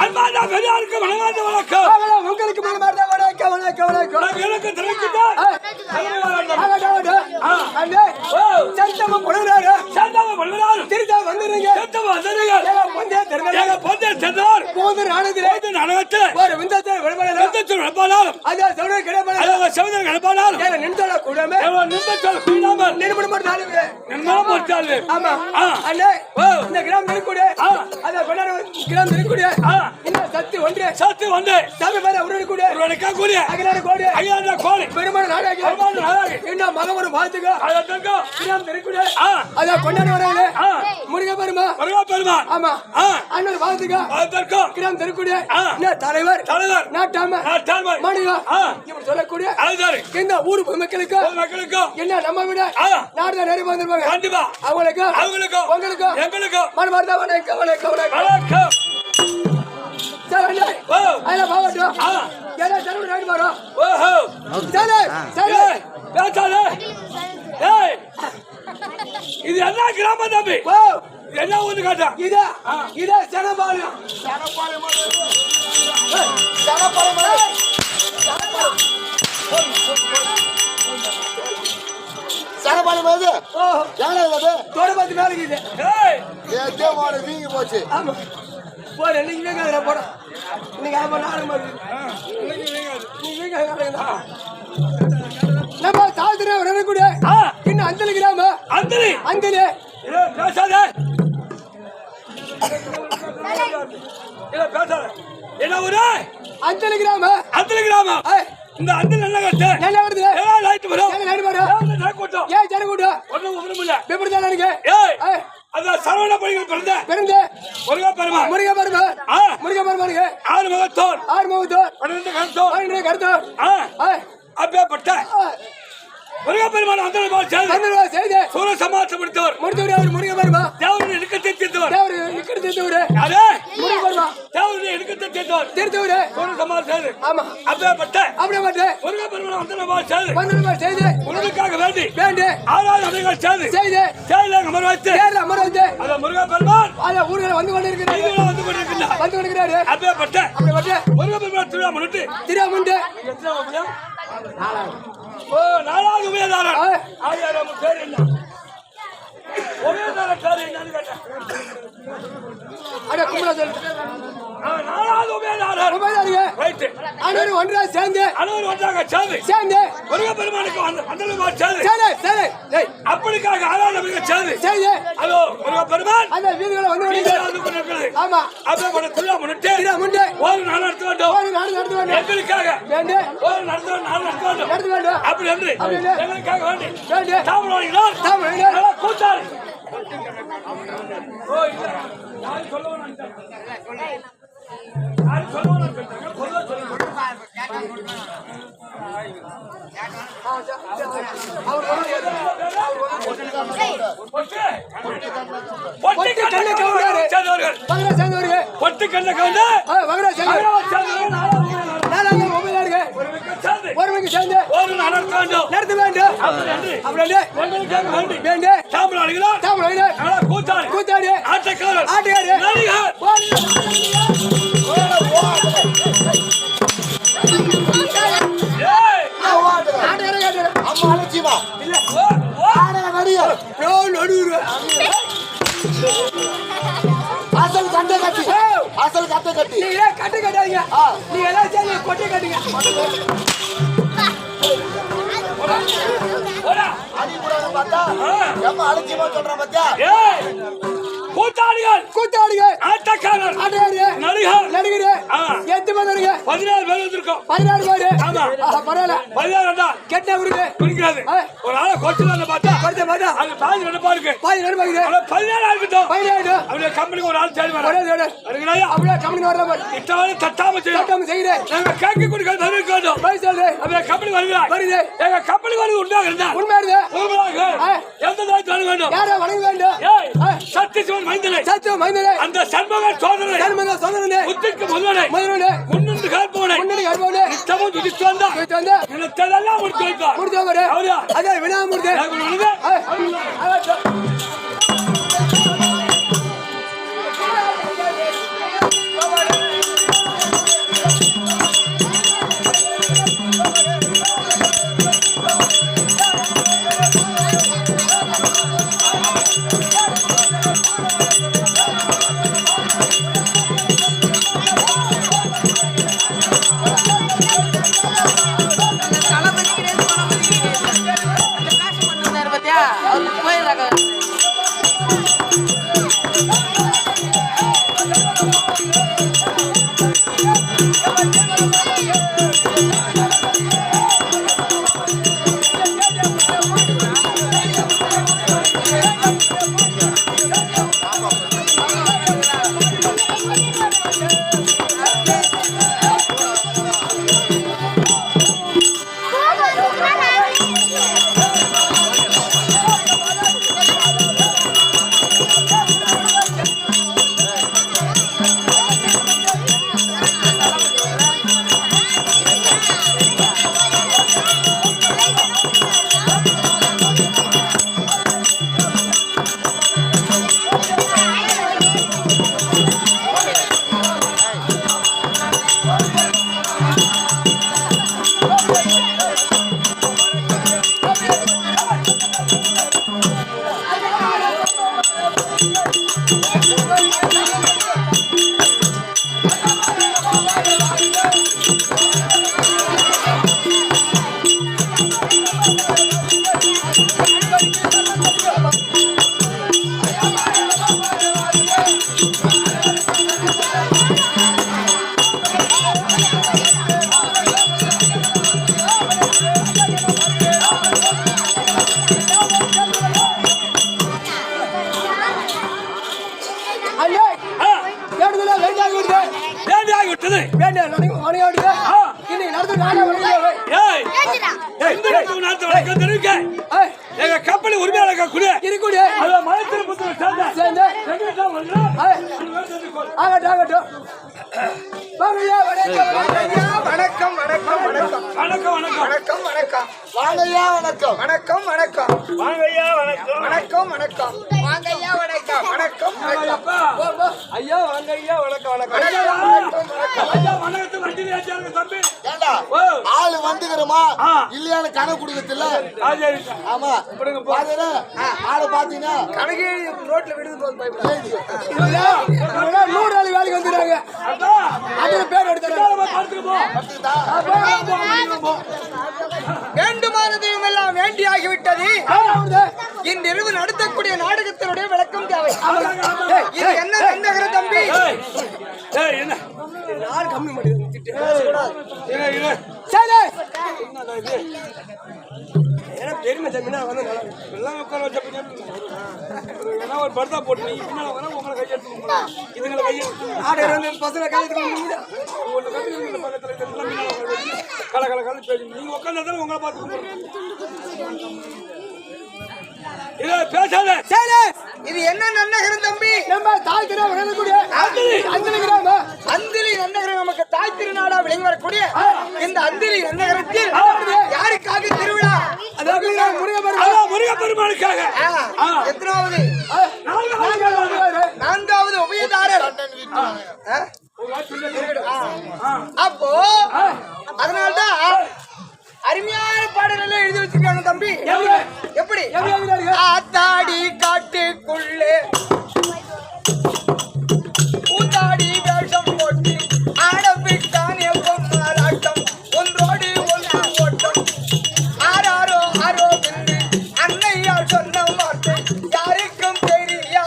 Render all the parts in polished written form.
அன்பார்ந்த பெரியாருக்கு மனமார்ந்த வணக்கம். உங்களுக்கு மனமார்ந்த வணக்கம். வணக்கம் வணக்கம். எனக்கு தெரிவிக்கிட்டார் சந்தம பொழுறாரு சந்தம பொழுறாரு திருத்தா வந்துருங்க திருத்தம் வந்துருங்க பொந்தே சென்றார் போது நாடகத்தில் ஒரு விந்தத்தில் விளம்பரம் அதை சொல்ற கிடப்பட சமுதிர கிடப்பானால் நின்றல கூடமே நின்றல கூடாமல் நிர்மணம் நிர்மணம் ஆமா அண்ணே இந்த கிராமம் இருக்கக்கூடிய அதை கொண்டாட கிராமம் இருக்கக்கூடிய இந்த சத்து ஒன்று சாமி பேர உருவக்கூடிய உருவனுக்கா கூடிய அகிலான கோடி பெருமாள் நாடகம் என்ன மகவரும் பார்த்துக்கோ கிராமம் இருக்கக்கூடிய அதை கொண்டாட வராங்க முருக பெருமா ஆமா அண்ணன் பார்த்துக்கோ கிராமம் இருக்கக்கூடிய தலைவர் நாட்டாம மாநிலம் இப்படி சொல்லக்கூடிய இந்த ஊர் மக்களுக்கு என்ன நம்ம விட நாடு நிறைய வந்திருப்பாங்க கண்டிப்பா அவங்களுக்கு உங்களுக்கு எங்களுக்கு மனமார்ந்த வணக்கம் வணக்கம் வணக்கம் சரி ஐயா பாவட்டோ ஏடா சரவண ராணி மாரோ ஓஹோ சரி சரி பேசாதே ஏய் இது என்ன கிராமம் தம்பி ஓ என்ன ஊரு காட்டா இத சனபாளையம் சனபாளையம் அது யாரா இது தோடபாத்து மேல இருக்குது ஏய் ஏதோ மாடு வீங்கி போச்சு ஆமா போற நீங்க வேங்கற போற நீங்க ஆமா நாளை மாதிரி நீ வேங்கற நம்ம தாழ்த்துற வரக்கூடிய இன்னும் அந்தலி கிராம அந்தலி பேசாத இல்ல பேசாத என்ன ஊரு அந்தலி கிராம இந்த அந்தல் நல்ல கட்ட நல்ல வருது ஏய் லைட் வரும் ஏய் ஜனக்கூட்ட ஒண்ணும் இல்ல பேப்பர் இருக்கு ஏய் அத சரவண பைகள் பிறந்த முருக பெருமா ஆறு முகத்தோர் 12 கருத்தோர் அப்பே பட்ட முருக பெருமான் அந்த செய்து சூர சமாசம் முடித்தவர் அவர் முருக பெருமா தேவருடைய இடுக்கத்தை தீர்த்தவர் யாரு முருக பெருமா தேவருடைய இடுக்கத்தை தீர்த்தவர் சூர சமாசம் செய்து ஆமா அப்பே பட்ட முருக பெருமான் அந்த செய்து உலகுக்காக வேண்டி ஆராதனைகள் செய்து அமர் வைத்து அத முருக பெருமான் அத ஊர்ல வந்து கொண்டிருக்கிறார் அப்பே பட்ட முருக பெருமான் திருவிழா முன்னிட்டு ஓ நாலாவது உபயதாரன் ஆயிரம் பேர் என்ன உபயதாரன் பேர் என்னன்னு கேட்டேன் அட கும்பலா சொல்லு நாலாவது உபயதாரன் ரைட் அனைவரும் ஒன்றாக சேர்ந்து முருக பெருமானுக்கு சரி அப்படிக்காக ஆராதனைகள் சேர்ந்து அதோ முருக பெருமான் அந்த வீதிகளை வந்து ஆமா அப்ப திருவிழா முன்னிட்டு ஒரு நாள் நடத்த வேண்டும் எங்களுக்காக ஒரு நடத்த வேண்டும் அப்படி என்று எங்களுக்காக வேண்டி தமிழ் கூட்டாளி ஓ இல்ல நான் சொல்லுவேன் கூத்தாடி ஆட்டக்காரர் அசல் கட்டை கட்டி கட்டு கட்டாதீங்க நீ எல்லாம் சேர்ந்து கொட்டை கட்டுங்க பார்த்தா எப்ப அலட்சியமா சொல்றான் பாத்தியா கூத்தாடிகள் ஆட்டக்காரர் நடிகர் எத்தனை பேர் வருங்க 16 பேர் வந்திருக்கோம் 16 பேர் ஆமா பரவாயில்ல 16 கெட்ட ஊருக்கு குடிக்காது ஒரு ஆளை கோச்சல பார்த்தா அது பாதி நடப்பா இருக்கு 17 இருக்கட்டும் 17 அப்படியே கம்பெனிக்கு ஒரு ஆள் தேடி வர வருகிறாயா அப்படியே கம்பெனி வரல இத்தனை தட்டாம செய்யுறேன் நாங்க கேக்கு குடிக்க தருவோம் போய் சொல்லு அப்படியே கம்பெனி வருது எங்க கம்பெனி வருது உண்டாக இருந்தா உண்மையா எந்த தாய் தர வேண்டும் யாரை வணங்க வேண்டும் சத்தியசிவன் மைந்தனை சத்திய மைந்தனே அந்த சண்முக சோதரனை சண்முக சோதரனே புத்திக்கு முதல்வனை மதுரனே முன்னின்று கேட்பவனை முன்னணி கர்ப்பவனே நித்தமும் துதித்து வந்தா போயிட்டு வந்து நினைத்ததெல்லாம் முடித்து வைத்தார். முடிச்சவரே அவரா? அதே வினாமூர்த்தி எனக்கு ஒண்ணுங்க. விட்டது. எங்க கம்பெனி உரிமையாளர் கூட வணக்கம் வணக்கம் வணக்கம் வணக்கம் வணக்கம் வணக்கம் வாங்கய்யா வணக்கம் வணக்கம் வணக்கம் வாங்கய்யா வணக்கம் வணக்கம் வணக்கம் வாங்கய்யா வணக்கம் வணக்கம் ஐயா வாங்க ஐயா வணக்கம் வணக்கம் வணக்கத்தை வண்டி ஏற்றியாருங்க தம்பி. ஏண்டா ஆளு வந்துக்கிறோமா இல்லையான்னு கணக்கு கொடுக்கறதில்ல. ஆமா பாத்தீங்கன்னா ஆளு பாத்தீங்கன்னா கணக்கு ரோட்ல விடுது போது நூறு நாள் வேலைக்கு வந்துடுறாங்க. அதுல பேர் வேண்டுமானதையும் எல்லாம் வேண்டி ஆகிவிட்டது. இன்றிரவு நடத்தக்கூடிய நாடகத்தினுடைய விளக்கம் தேவை. இது என்ன நந்தகர தம்பி? என்ன நாள் கம்மி பெருமை ஜமீனா வந்து எல்லாம் உட்கார வச்ச ஒரு பர்தா போட்டு உங்களை கையெழுத்து இதுங்களை கையெழுத்து ஆடு பசங்க கையெழுத்து கல கல கல பேசி நீங்க உட்காந்து உங்களை பார்த்து பேசாத. இது என்ன நன்னகரம் தம்பி? நம்ம தாய் திரு விளங்கக்கூடிய அந்திலி நன்னகரம் நமக்கு தாய் திருநாடா விளங்கி வரக்கூடிய இந்த அந்திலி நன்னகரத்தில் யாருக்காக திருவிழா? முருகப்பெருமானுக்காக. எத்தனாவது? நான்காவது உபயதாரர். அப்போ அதனால்தான் அருமையான பாடல்கள் எழுதி வச்சிருக்காங்க தம்பி. எப்படி? ஆத்தாடி காட்டுக்குள்ளே கூத்தாடி வேஷம் போட்டு ஆடப்பிட்டானே பொம்மாராட்டம் ஒன்றோடு ஒன்று ஓட்டம் ஆராரோ ஆரோ என்று அன்னையால் சொன்ன வார்த்தை யாருக்கும் தெரியா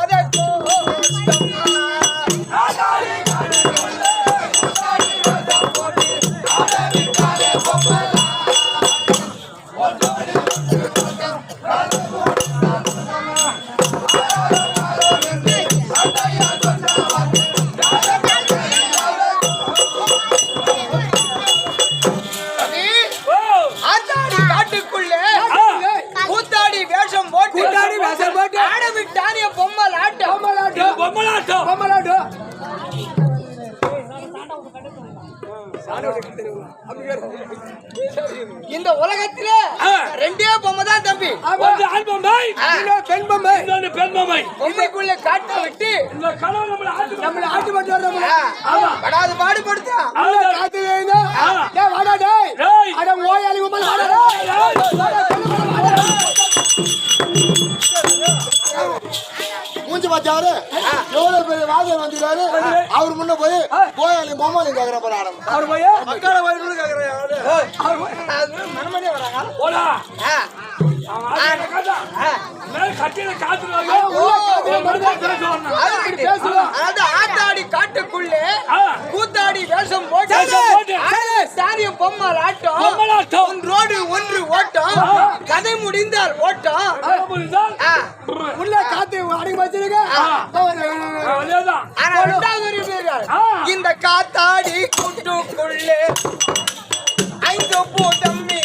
இந்த உலகத்திலே ரெண்டே பொம்மை தான் தம்பி. ஒன்று ஆண் பொம்மை, இன்னொரு பெண் பொம்மை. இன்னொன்னு பெண் பொம்மை. பொம்மைக்குள்ள காட்ட விட்டு இந்த கணவன் நம்மள ஆட்டு ஆட்டு மட்டும் படாது பாடுபடுத்தா ஆமா. காத்து வேணும். டேய் வாடா டேய். டேய். அட ஓயாளி உம்மா வாடா டேய். மூஞ்சி பாத்தாரு எவ்வளவு பெரிய வாதம் வந்துட்டாரு அவர் முன்ன போய் கோயாளி கோமாளி கேக்குற பாரு ஆடம் அவர் போய் மக்கால வயிறு கேக்குறாரு அவர் போய் மனமனே வராங்க. போடா. ஆ மேல் கட்டில காத்துறாங்க. அதாவது ஆத்தாடி காட்டுக்குள்ளே கூத்தாடி வேஷம் போட்டு சாரியம் பொம்மல் ஆட்டம் ஒன்றோடு ஒன்று ஓட்டம் கதை முடிந்தால் ஓட்டம் உள்ள காத்து அடங்கி வச்சிருக்க ஆனா இரண்டாவது ஒரு பேர்கள் இந்த காத்தாடி கூட்டுக்குள்ளே 5 பூதம் இருந்து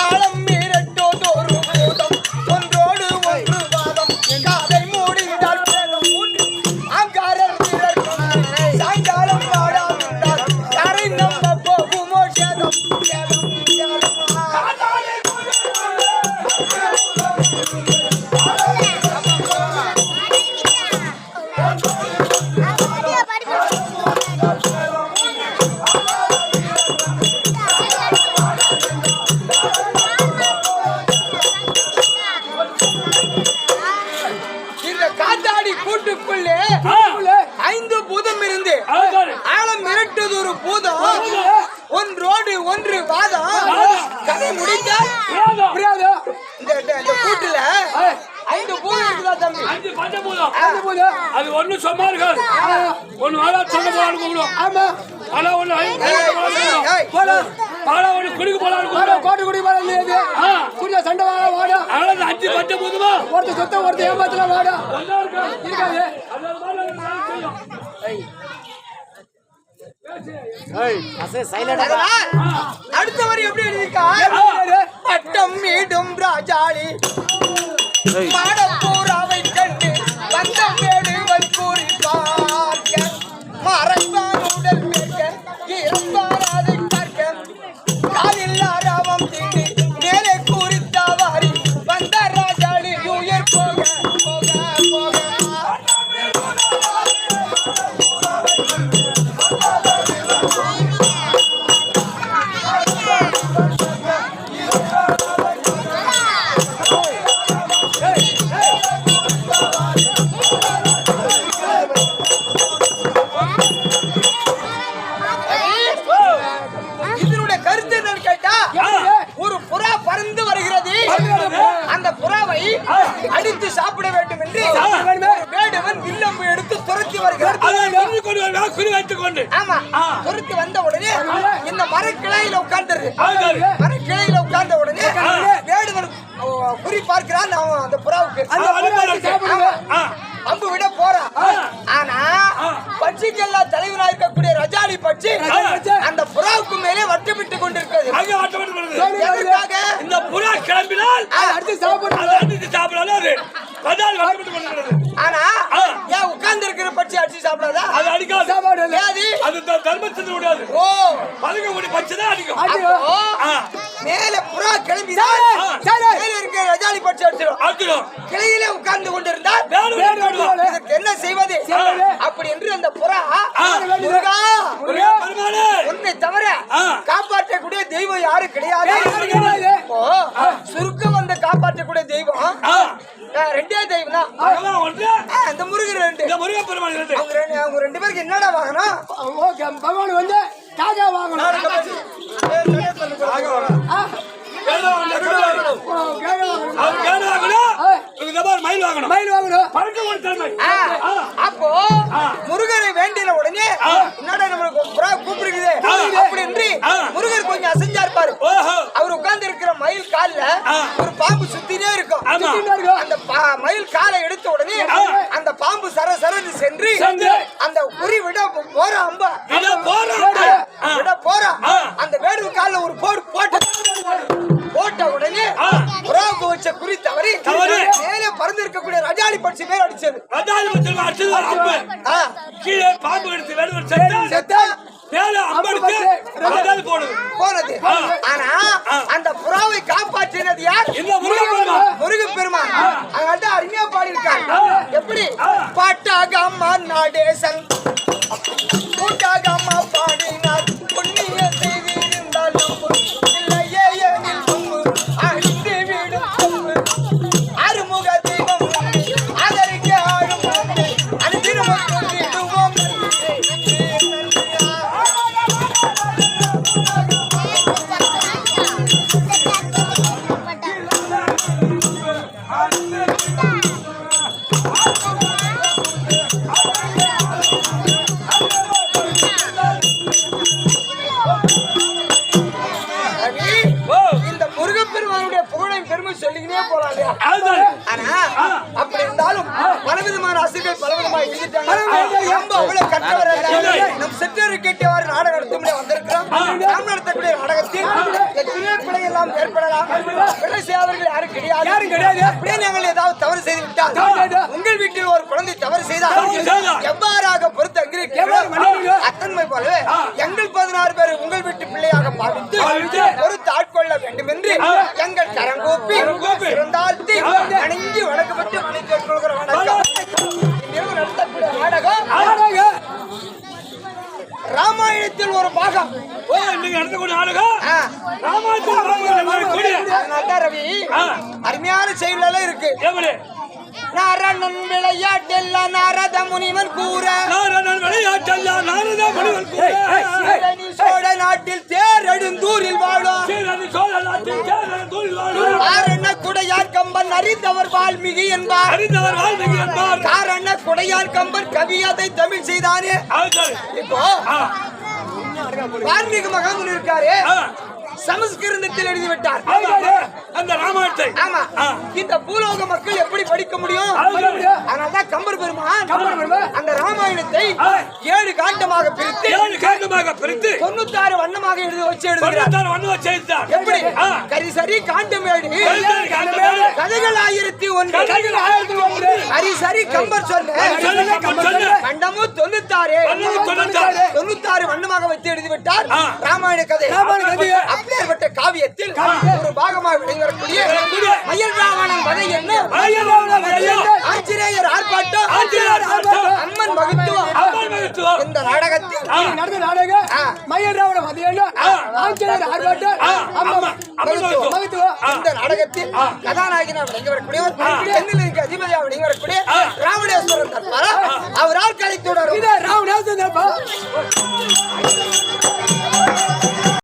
ஆழம் மீறட்டோதொரு பூதம் ஒன்றோடு ஒன்று வாதம் கதை முடிந்தால் அங்காரர் சாயங்காலம் வாடாவிட்டால் யாரை நம்ப போகுமோ சேதம் இந்த காத்தாடி கூட்டுக்குள்ளே 5 பூதம் இருந்து ஆழம் மிரட்டுவது ஒரு பூதம் ஒன்றோடு ஒன்று வாதம் கதை முடிந்தால் இந்த கூட்டுல 5 பூதம் இருக்குதா தம்பி? 5 பஞ்சபூதம். அது ஒண்ணு சொன்னார்கள். ஒண்ணு வாடா சொன்ன போறான்னு கூப்பிடும். ஆமா ஆனா ஒண்ணு போடா ஒண்ணு குடிக்கு போறான்னு கூப்பிடும். கோட்டு குடி வர இல்லையே புரிய சண்டை வாடா அதனால 5 பஞ்சபூதமா ஒருத்த சொத்த ஒருத்த ஏமாத்தல வாடா ஒண்ணா இருக்காது. அதனால நான் செய்யும். அதனால் அடுத்த வரி எப்படி எழுதிருக்கா? பட்டம் மீடும் ராஜாளி மாடப்பூராவை கண்டு பந்தம் வேடுவன் கூறி பார்க்க மறைவான் உடல் கேட்க இறப்பார் அதை பார்க்க காலில்லா ராமம் தீண்டி மேலே கூறித்தாவாரி வந்த ராஜாளி உயர் போக போக போக இதனுடைய கருத்து என்னன்னு கேட்டா ஒரு புறா பறந்து வருகிறது. அந்த புறாவை அடித்து சாப்பிட வேண்டும் என்று வேடுவன் வில்லம்பு எடுத்து துரத்தி வருகிறார். குறி வைத்துக் கொண்டு ஆமா துரத்தி வந்த உடனே இந்த மரக்கிளையில உட்கார்ந்துரு. மரக்கிளையில உட்கார்ந்த உடனே வேடுவன் குறி பார்க்கிறான் அந்த புறாவுக்கு. அம்பு விட போறான். ஆனா பட்சிக்கெல்லாம் தலைவராக இருக்கக்கூடிய ரஜாலி பட்சி அந்த புறாவுக்கு மேலே வட்டமிட்டு கொண்டிருக்கிறது. இந்த புறா கிளம்பினால் அடுத்து சாப்பிடுறது. ஆனா ஏன் உட்கார்ந்து இருக்கிற பட்சி அடிச்சு சாப்பிடாதா? அது அடிக்காது. ஏது? அது தர்மத்தின் முடியாது. ஓ பதுங்க முடி பட்சி தான் அடிக்கும். அப்போ மேல புறா கிளம்பிதான் மேல இருக்கிற ரஜாலி பட்சி அடிச்சிடும். கிளையிலே உட்கார்ந்து கொண்டிருந்தால் இதற்கு என்ன செய்வது அப்படி என்று அந்த புறா முருகா உன்னை தவிர காப்பாற்றக்கூடிய தெய்வம் யாரு கிடையாது. சுருக்கம் வந்து காப்பாற்றக்கூடிய தெய்வம் ரெண்டே தெய்வம் தான். இந்த முருகன் ரெண்டு. அவங்க 2 பேருக்கு என்னடா வாங்கணும்? பகவான் வந்து காஜா வாங்கணும். அப்போ முருகனை வேண்டிய உடனே என்னடா நம்மளுக்கு கூப்பிடுக்குது அப்படி என்று முருகர் கொஞ்சம் அசைஞ்சா இருப்பாரு. அவர் உட்கார்ந்து இருக்கிற மயில் கால்ல ஒரு பாம்பு சுத்தினே இருக்கும். அந்த மயில் காலை எடுத்த உடனே அந்த பாம்பு சரசரன்னு சென்று அந்த குறி விட போற அம்ப விட போற அந்த வேடு கால்ல ஒரு போடு போட்ட உடனே புறாவுக்கு வச்ச குறி தவறி மேலே பறந்து இருக்கக்கூடிய ரஜாலி பட்சி மேல் அடிச்சது. கீழே பாம்பு எடுத்து வேடுவன் செத்தா பேரு அம்மனுக்கு பதில் போடுது போனது. ஆனா அந்த புறாவை காப்பாற்றினது யார்? இந்த முருகப்பெருமான். முருகப்பெருமான். அதனால அருமையா பாடியிருக்கார். எப்படி? பாட்டாக அம்மா நடேசன் கூட்டாக அம்மா பாடினார். புண்ணிய செய்திருந்தால் இல்லையே எனில் சொம்பு அழித்து விடும் சொம்பு. அருமுக தெய்வம் அதற்க ஆடும் அது திருமணம் விடுவோம். இந்த முருகப்பெருமானுடைய புகழையும் பெருமை சொல்லிக்கினே போலாம் இல்லையா? ஆனா அப்படி இருந்தாலும் பலவிதமான அசுகள் பலவிதமாக எழுதிட்டாங்க. நம்ம அவ்வளவு கற்றவர் அல்ல. நம் செற்றரை கேட்டவாறு நாடகம் நடத்த வந்திருக்கிறோம். நாம் நடத்தக்கூடிய நாடகத்தில் எத்தனையோ பிழை எல்லாம் ஏற்படலாம். பிழை செய்யாதவர்கள் யாரும் கிடையாது. அப்படியே நாங்கள் ஏதாவது தவறு செய்து விட்டால் உங்கள் வீட்டில் ஒரு குழந்தை தவறு செய்தால் எவ்வாறாக பொறுத்து அங்கிருக்கிறோம் அத்தன்மை போலவே எங்கள் 16 பேர் உங்கள் வீட்டு பிள்ளையாக பாவித்து பொறுத்து ஆட்கொள்ள வேண்டும் என்று எங்கள் கரங்கூப்பி இருந்தால்த்தி வணங்கி வணக்கப்பட்டு மணி கேட்கொள்கிற வணக்கம். இரவு நடத்தக்கூடிய நாடகம் ராமாயணத்தில் ஒரு பாகம். இன்னைக்கு நடத்தக்கூடிய நாடகம் ராமாயணத்தில். அதனால ரவி அருமையான செயலெல்லாம் இருக்கு. எப்படி? நாரணன் விளையாட்டெல்லாம் நாரத முனிவன் கூற சீரணி சோழ நாட்டில் தேரெடுந்தூரில் வாழும் காரண குடையார் கம்பன் அறிந்தவர் வால்மீகி என்பார். காரண குடையார் கம்பன் கவியதை தமிழ் செய்தானே. இப்போ வால்மீகி மகாமுனி இருக்காரு, சமஸ்கிருதத்தில் எழுதிவிட்டார் அந்த ராமாயணத்தை. ஆமா, இந்த பூலோக மக்கள் எப்படி படிக்க முடியும்? அதனால்தான் கம்பர் பெருமான் அந்த ராமாயணத்தை 7 காண்டமாக பிரித்து 96 வண்ணமாக எழுதி வச்சு எழுதுகிறார். எப்படி? கரிசரி காண்டமேடு கதைகள் 1001 ஹரிசரி கம்பர் சொன்ன கண்டமும் 96 வண்ணமாக வச்சு எழுதிவிட்டார் ராமாயண கதை. அப்பேற்பட்ட காவியத்தில் ஒரு பாகமாக விளங்கக்கூடிய மயில் ராவணன் வதை என்ன, ஆஞ்சநேயர் ஆர்ப்பாட்டம், அம்மன் மகத்துவம். இந்த நாடகத்தில் நடந்த நாடகம் மயில் ராவணன் வதை என்ன, ஆஞ்சநேயர் ஆர்ப்பாட்டம், அம்மன் மகத்துவம். இந்த நாடகத்தில் கதாநாயகனாக விளங்கி வரக்கூடியவர் தென்னிலங்கைக்கு அதிபதியாக விளங்கி வரக்கூடிய ராவணேஸ்வரன் தற்பாரா அவரால் கலை தொடரும். ராவணேஸ்வரன்